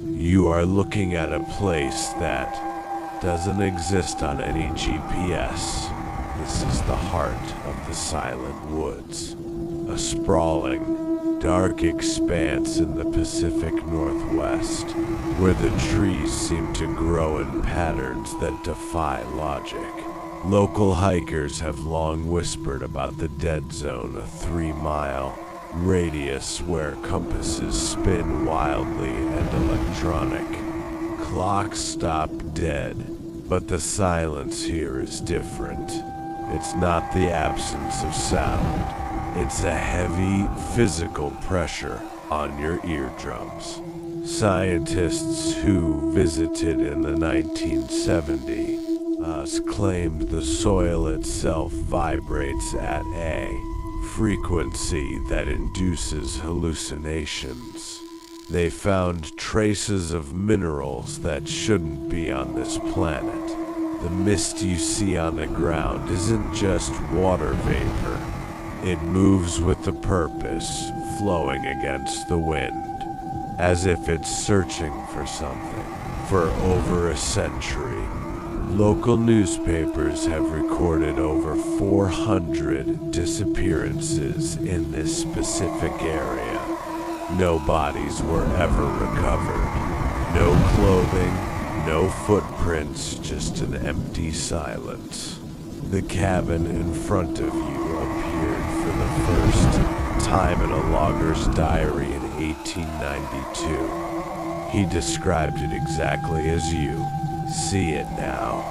You are looking at a place that doesn't exist on any GPS. This is the heart of the Silent Woods, a sprawling, dark expanse in the Pacific Northwest, where the trees seem to grow in patterns that defy logic. Local hikers have long whispered about the dead zone, a 3-mile radius where compasses spin wildly and electronic clocks stop dead. But the silence here is different. It's not the absence of sound. It's a heavy physical pressure on your eardrums. Scientists who visited in the 1970s claimed the soil itself vibrates at a frequency that induces hallucinations. They found traces of minerals that shouldn't be on this planet. The mist you see on the ground isn't just water vapor. It moves with a purpose, flowing against the wind, as if it's searching for something. For over a century, local newspapers have recorded over 400 disappearances in this specific area. No bodies were ever recovered. No clothing, no footprints, just an empty silence. The cabin in front of you appeared for the first time in a logger's diary in 1892. He described it exactly as you see it now.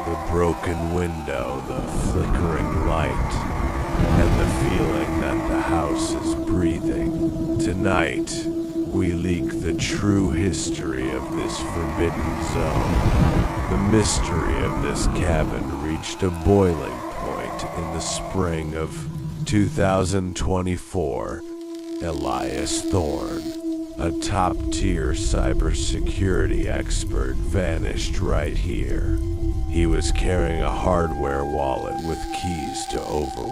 The broken window, the flickering light, and the feeling that the house is breathing. Tonight, we leak the true history of this forbidden zone. The mystery of this cabin reached a boiling point in the spring of 2024. Elias Thorne, a top-tier cybersecurity expert, vanished right here. He was carrying a hardware wallet with keys to over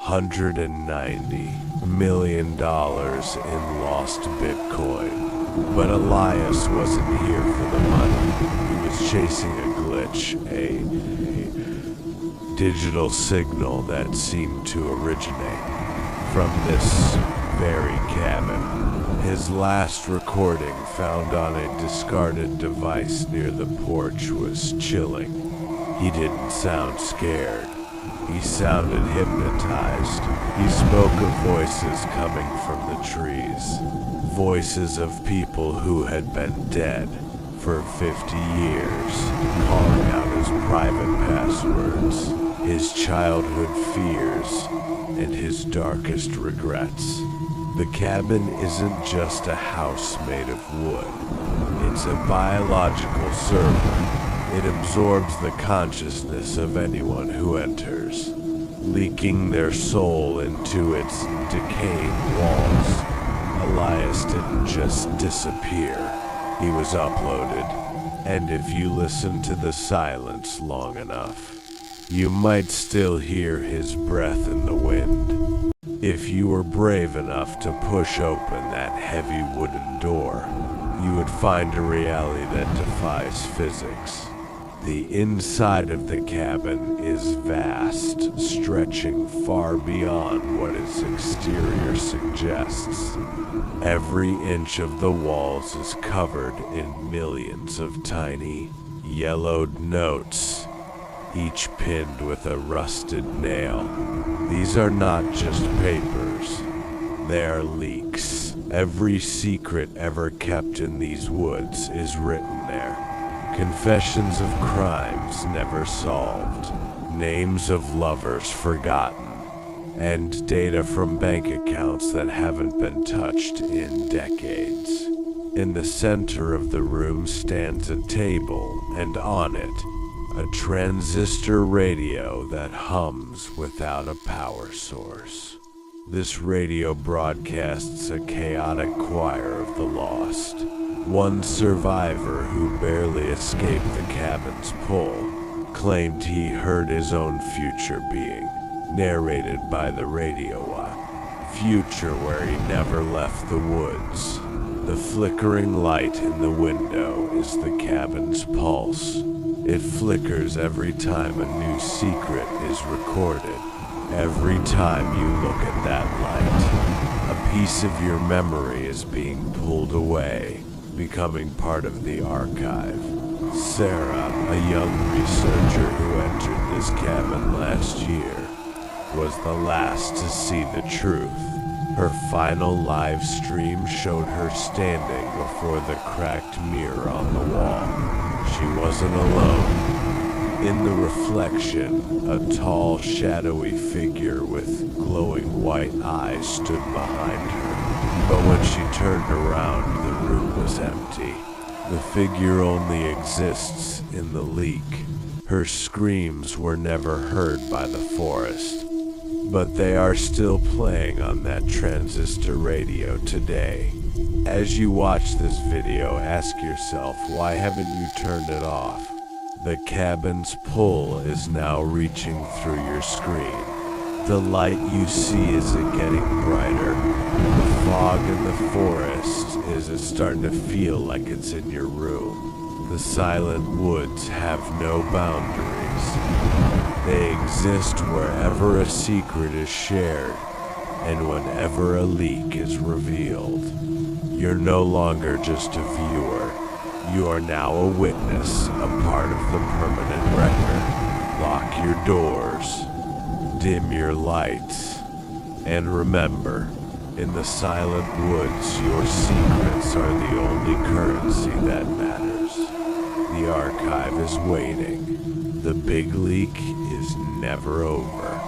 $190 million in lost Bitcoin. But Elias wasn't here for the money. He was chasing a glitch, a digital signal that seemed to originate from this very cabin. His last recording, found on a discarded device near the porch, was chilling. He didn't sound scared. He sounded hypnotized. He spoke of voices coming from the trees. Voices of people who had been dead for 50 years, calling out his private passwords, his childhood fears, and his darkest regrets. The cabin isn't just a house made of wood. It's a biological server. It absorbs the consciousness of anyone who enters, leaking their soul into its decaying walls. Elias didn't just disappear. He was uploaded. And if you listen to the silence long enough, you might still hear his breath in the wind. If you were brave enough to push open that heavy wooden door, you would find a reality that defies physics. The inside of the cabin is vast, stretching far beyond what its exterior suggests. Every inch of the walls is covered in millions of tiny, yellowed notes, each pinned with a rusted nail. These are not just papers, they are leaks. Every secret ever kept in these woods is written there. Confessions of crimes never solved, names of lovers forgotten, and data from bank accounts that haven't been touched in decades. In the center of the room stands a table, and on it, a transistor radio that hums without a power source. This radio broadcasts a chaotic choir of the lost. One survivor who barely escaped the cabin's pull claimed he heard his own future being narrated by the radio. Future where he never left the woods. The flickering light in the window is the cabin's pulse. It flickers every time a new secret is recorded. Every time you look at that light, a piece of your memory is being pulled away, becoming part of the archive. Sarah, a young researcher who entered this cabin last year, was the last to see the truth. Her final live stream showed her standing before the cracked mirror on the wall. She wasn't alone. In the reflection, a tall, shadowy figure with glowing white eyes stood behind her. But when she turned around, the room was empty. The figure only exists in the leak. Her screams were never heard by the forest, but they are still playing on that transistor radio today. As you watch this video, ask yourself, why haven't you turned it off? The cabin's pull is now reaching through your screen. The light you see isn't getting brighter. The fog in the forest is starting to feel like it's in your room. The silent woods have no boundaries. They exist wherever a secret is shared and whenever a leak is revealed. You're no longer just a viewer. You are now a witness, a part of the permanent record. Lock your doors. Dim your lights, and remember, in the silent woods, your secrets are the only currency that matters. The archive is waiting. The big leak is never over.